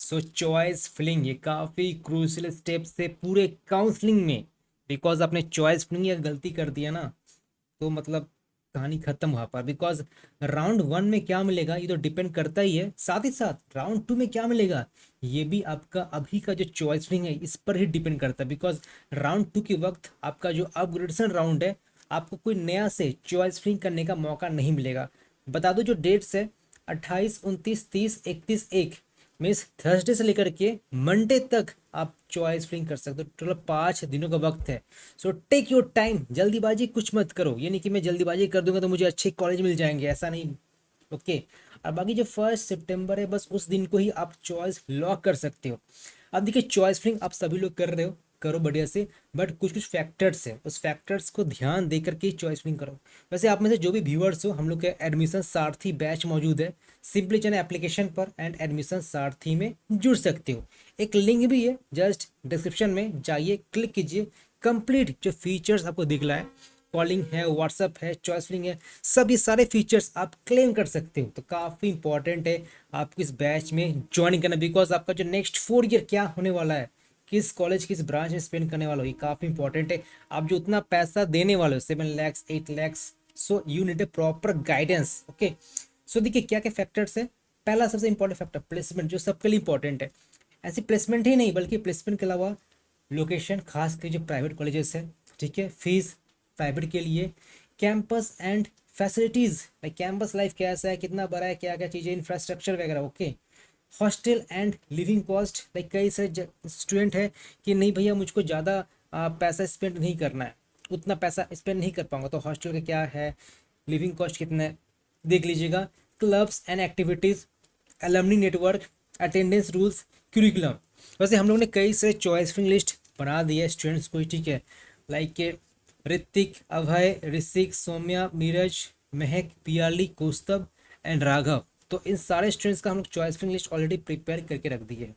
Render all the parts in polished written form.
सो choice filling ये काफ़ी crucial steps है पूरे काउंसलिंग में। बिकॉज आपने चॉइस फिलिंग या गलती कर दिया ना, तो मतलब कहानी खत्म वहाँ पर। बिकॉज राउंड वन में क्या मिलेगा ये तो डिपेंड करता ही है, साथ ही साथ राउंड टू में क्या मिलेगा ये भी आपका अभी का जो चॉइस फिलिंग है इस पर ही डिपेंड करता है। बिकॉज राउंड टू के वक्त आपका जो अपग्रेडेशन राउंड है, आपको कोई नया से चॉइस फिलिंग करने का मौका नहीं मिलेगा। बता दो जो डेट्स है 28, 29, 30, 31, 1, मीन्स थर्सडे से लेकर के मंडे तक आप चॉइस फिलिंग कर सकते हो। टोटल 5 दिनों का वक्त है। सो टेक योर टाइम, जल्दीबाजी कुछ मत करो। ये नहीं कि मैं जल्दीबाजी कर दूंगा तो मुझे अच्छे कॉलेज मिल जाएंगे, ऐसा नहीं। ओके। और बाकी जो 1 सितंबर है बस उस दिन को ही आप चॉइस लॉक कर सकते हो। अब देखिए चॉइस फिलिंग आप सभी लोग कर रहे हो, करो बढ़िया से, बट कुछ कुछ फैक्टर्स है, उस फैक्टर्स को ध्यान दे करके ही चॉइस फिलिंग करो। वैसे आप में से जो भी व्यूअर्स हो, हम लोग के एडमिशन सारथी बैच मौजूद है। सिंपली जाने एप्लीकेशन पर एंड एडमिशन सारथी में जुड़ सकते हो। एक लिंक भी है जस्ट डिस्क्रिप्शन में, जाइए क्लिक कीजिए। कंप्लीट जो फीचर्स आपको दिख रहा है, कॉलिंग है, व्हाट्सअप है, चॉइस फिलिंग है, सभी सारे फीचर्स आप क्लेम कर सकते हो। तो काफ़ी इंपॉर्टेंट है आपको इस बैच में ज्वाइन करना। बिकॉज आपका जो नेक्स्ट 4 ईयर क्या होने वाला है, किस कॉलेज किस ब्रांच में स्पेंड करने वाला हो, ये काफ़ी इंपॉर्टेंट है। आप जो उतना पैसा देने वाले हो 7 lakhs 8 lakhs, so you need a proper guidance. Okay. So देखिए क्या क्या फैक्टर्स है। पहला सबसे इंपॉर्टेंट फैक्टर प्लेसमेंट, जो सबके लिए इंपॉर्टेंट है। ऐसी प्लेसमेंट ही नहीं बल्कि प्लेसमेंट के अलावा लोकेशन, खास कर जो प्राइवेट कॉलेजेस है, ठीक है, फीस प्राइवेट के लिए, campus and facilities, like campus life कैसा है, कितना बड़ा है, क्या क्या चीज़ें, इंफ्रास्ट्रक्चर वगैरह। Okay. Hostel and living cost, like कई सारे स्टूडेंट है कि नहीं भैया मुझको ज़्यादा पैसा स्पेंड नहीं करना है, उतना पैसा स्पेंड नहीं कर पाऊंगा, तो हॉस्टल का क्या है, लिविंग कॉस्ट कितना है, देख लीजिएगा। Clubs and activities, alumni network, attendance rules, curriculum. वैसे हम लोग ने कई सारे चॉइस फिंग लिस्ट बना दी है स्टूडेंट्स को, ठीक है, लाइक के ऋतिक, अभय, ऋषिक, सौम्या, नीरज, महक, पियाली, कौस्तभ एंड राघव। तो इन सारे स्टूडेंट्स का हम लोग चॉइस फिंग लिस्ट ऑलरेडी प्रिपेयर करके रख दी है।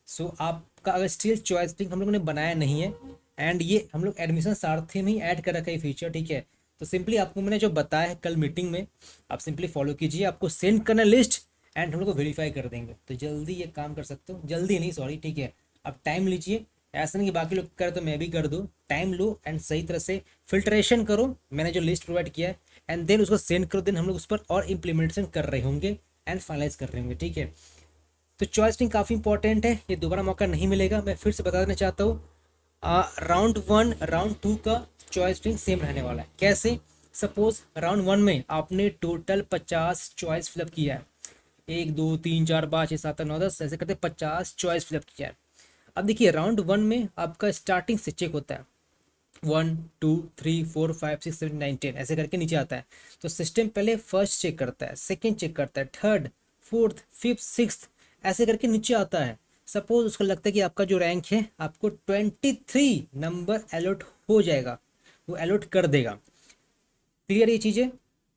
सो आपका अगर स्टिल चॉइस पिंक हम लोगों ने बनाया नहीं है, एंड ये हम लोग एडमिशन सारथी में ही ऐड कर रखा है फीचर, ठीक है, तो सिंपली आपको मैंने जो बताया है कल मीटिंग में, आप सिंपली फॉलो कीजिए। आपको सेंड करना लिस्ट एंड हम लोग को वेरीफाई कर देंगे। तो जल्दी ये काम कर सकते हो, जल्दी नहीं सॉरी, ठीक है, आप टाइम लीजिए। ऐसा नहीं कि बाकी लोग करे तो मैं भी कर दूँ, टाइम लो एंड सही तरह से फिल्ट्रेशन करो। मैंने जो लिस्ट प्रोवाइड किया है एंड देन उसको सेंड करो, देन हम लोग उस पर और इम्प्लीमेंटेशन कर रहे होंगे एंड फाइनलाइज कर रहे होंगे, ठीक है। तो चॉइस फिंग काफ़ी इंपॉर्टेंट है, ये दोबारा मौका नहीं मिलेगा। मैं फिर से बता देना चाहता हूँ, राउंड वन राउंड टू का चॉइस फिंग सेम रहने वाला है। कैसे? सपोज राउंड वन में आपने टोटल 50 चॉइस फिलअप किया है, 1 2 3 4 5 6 7 8 9 10 ऐसे करते 50 चॉइस फिलअप किया है। अब देखिए राउंड वन में आपका स्टार्टिंग से चेक होता है 1 2 3 4 5 6 7 8 9 10 ऐसे करके नीचे आता है। तो सिस्टम पहले फर्स्ट चेक करता है, सेकंड चेक करता है, थर्ड, फोर्थ, फिफ्थ, सिक्स्थ ऐसे करके नीचे आता है। सपोज उसको लगता है कि आपका जो रैंक है आपको 23 नंबर अलॉट हो जाएगा, वो अलॉट कर देगा। क्लियर ये चीज़ें?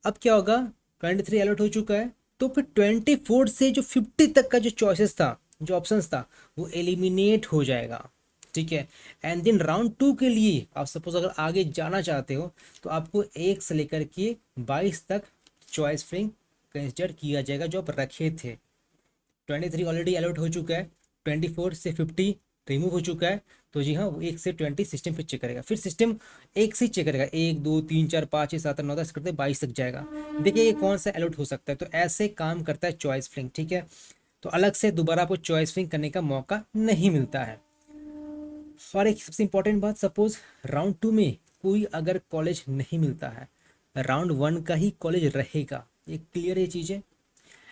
अब क्या होगा, 23 अलॉट हो चुका है, तो फिर 24 से जो 50 तक का जो चॉइसेस था, जो ऑप्शंस था, वो एलिमिनेट हो जाएगा, ठीक है। एंड देन राउंड टू के लिए आप सपोज अगर आगे जाना चाहते हो तो आपको 1 से लेकर के 22 तक चॉइस फिलिंग कंसिडर किया जाएगा जो आप रखे थे। 23 ऑलरेडी अलॉट हो चुका है, 24 से 50 रिमूव हो चुका है, तो जी हाँ वो 1 से 20 सिस्टम फिर चेक करेगा। फिर सिस्टम एक से चेक करेगा, 1 2 3 4 5 6 7 8 9 10 करते 22 तक जाएगा। देखिए ये कौन सा अलॉट हो सकता है, तो ऐसे काम करता है चॉइस फिलिंग, ठीक है। तो अलग से दोबारा आपको चॉइस फिलिंग करने का मौका नहीं मिलता है। और एक सबसे इंपॉर्टेंट बात, सपोज राउंड टू में कोई अगर कॉलेज नहीं मिलता है, राउंड वन का ही कॉलेज रहेगा, ये क्लियर ये चीज़ है।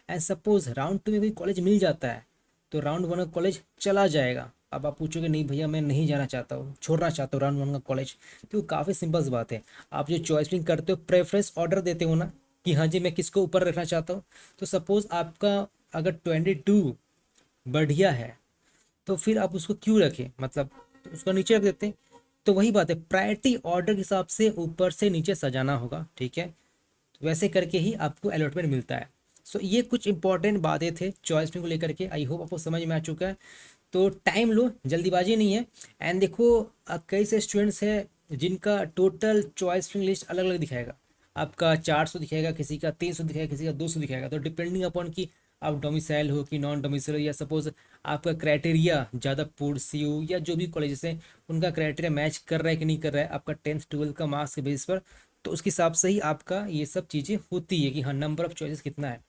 एंड सपोज राउंड टू में कोई कॉलेज मिल जाता है तो राउंड वन का कॉलेज चला जाएगा। अब आप पूछोगे नहीं भैया मैं नहीं जाना चाहता हूँ, छोड़ना चाहता हूँ राउंड वन का कॉलेज, तो काफ़ी सिंपल सी बात है। आप जो चॉइसिंग करते हो प्रेफरेंस ऑर्डर देते हो ना, कि हाँ जी मैं किसको ऊपर रखना चाहता हूँ, तो सपोज आपका अगर 22 बढ़िया है तो फिर आप उसको क्यों रखें, मतलब तो उसको नीचे रख देते हैं। तो वही बात है, प्रायोरिटी ऑर्डर के हिसाब से ऊपर से नीचे सजाना होगा, ठीक है। तो वैसे करके ही आपको अलॉटमेंट मिलता है। सो ये कुछ इंपॉर्टेंट बातें थे चॉइस को लेकर के, आई होप आपको समझ में आ चुका है। तो टाइम लो, जल्दीबाजी नहीं है। एंड देखो कई से स्टूडेंट्स हैं जिनका टोटल चॉइस लिस्ट अलग अलग दिखाएगा, आपका 400 दिखाएगा, किसी का 300 दिखाएगा, किसी का 200 दिखाएगा। तो डिपेंडिंग अपॉन कि आप डोमिसाइल हो कि नॉन डोमिसाइल हो, या सपोज आपका क्राइटेरिया ज़्यादा पुरस्यू या जो भी कॉलेजेस हैं उनका क्राइटेरिया मैच कर रहा है कि नहीं कर रहा है आपका 10th 12th का मार्क्स के बेस पर, तो उसके हिसाब से ही आपका ये सब चीज़ें होती है कि हाँ नंबर ऑफ चॉइसेस कितना है।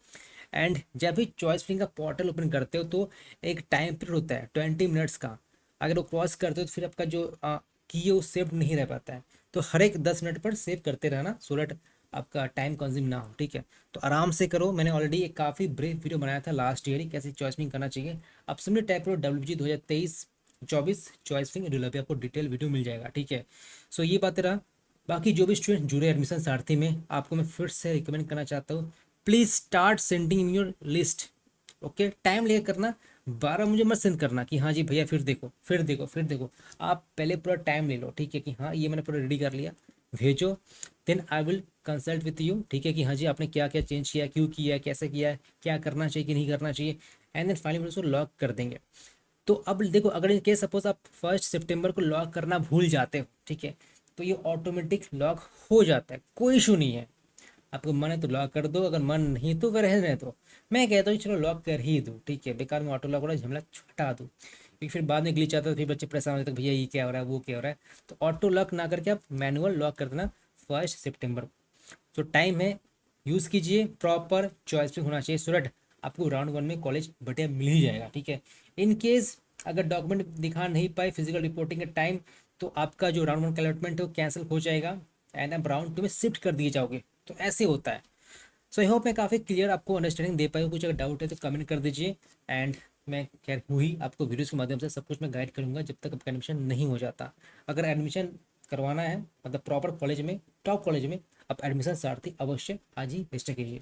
एंड जब भी चॉइस फिलिंग का पोर्टल ओपन करते हो तो एक टाइम पीरियड होता है 20 मिनट्स का, अगर वो क्रॉस करते हो तो फिर आपका जो की है वो सेव नहीं रह पाता है। तो हर एक 10 मिनट पर सेव करते रहना सो दैट आपका टाइम कंज्यूम ना हो, ठीक है। तो आराम से करो, मैंने ऑलरेडी एक काफ़ी ब्रीफ वीडियो बनाया था लास्ट ईयर ही कैसे चॉइस फिलिंग करना चाहिए। आप सिंपली टाइप करो WG 2023-24 चॉइस फिलिंग रूल पे, आपको डिटेल वीडियो मिल जाएगा, ठीक है। सो ये बात रहा। बाकी जो भी स्टूडेंट जुड़े एडमिशन सारथी में, आपको मैं फिर से रिकमेंड करना चाहता हूँ, please start sending in your list. Okay, time लेकर करना, 12 मुझे मत सेंड करना कि हाँ जी भैया फिर देखो फिर देखो फिर देखो। आप पहले पूरा टाइम ले लो, ठीक है, कि हाँ ये मैंने पूरा रेडी कर लिया, भेजो। Then I will consult with you, ठीक है, कि हाँ जी आपने क्या क्या चेंज किया, क्यों किया है, कैसे किया है, क्या करना चाहिए कि नहीं करना चाहिए। एंड देन फाइनली उसको लॉक कर देंगे। तो अब देखो, अगर इन केस सपोज आप 1 सितंबर को लॉक करना भूल जाते हो, ठीक है, तो ये ऑटोमेटिक लॉक हो जाता है, कोई इशू नहीं है। आपको मन है तो लॉक कर दो, अगर मन नहीं तो फिर रहने दो। मैं कहता हूँ चलो लॉक कर ही दो, ठीक है, बेकार में ऑटो लॉक वाला झमेला हटा दो, क्योंकि फिर बाद में ग्लिच आता है तो फिर बच्चे परेशान हो जाते हैं, भैया ये क्या हो रहा है वो क्या हो रहा है। तो ऑटो लॉक ना करके आप मैनुअल लॉक कर देना 1 सितंबर को। तो टाइम है, यूज़ कीजिए, प्रॉपर चॉइस भी होना चाहिए, सो दैट आपको राउंड 1 में कॉलेज बढ़िया मिल ही जाएगा, ठीक है। इन केस अगर डॉक्यूमेंट दिखा नहीं पाए फिजिकल रिपोर्टिंग के टाइम, तो आपका जो राउंड 1 का अलॉटमेंट है वो कैंसिल हो जाएगा एंड आप राउंड 2 में शिफ्ट कर दिए जाओगे। तो ऐसे होता है। सो आई होप मैं काफ़ी क्लियर आपको अंडरस्टैंडिंग दे पाई हूँ। कुछ अगर डाउट है तो कमेंट कर दीजिए। एंड मैं खैर हूँ ही, आपको वीडियोज़ के माध्यम से सब कुछ मैं गाइड करूँगा जब तक आपका एडमिशन नहीं हो जाता। अगर एडमिशन करवाना है मतलब प्रॉपर कॉलेज में, टॉप कॉलेज में, आप एडमिशन सारथी अवश्य आज ही रजिस्टर कीजिए।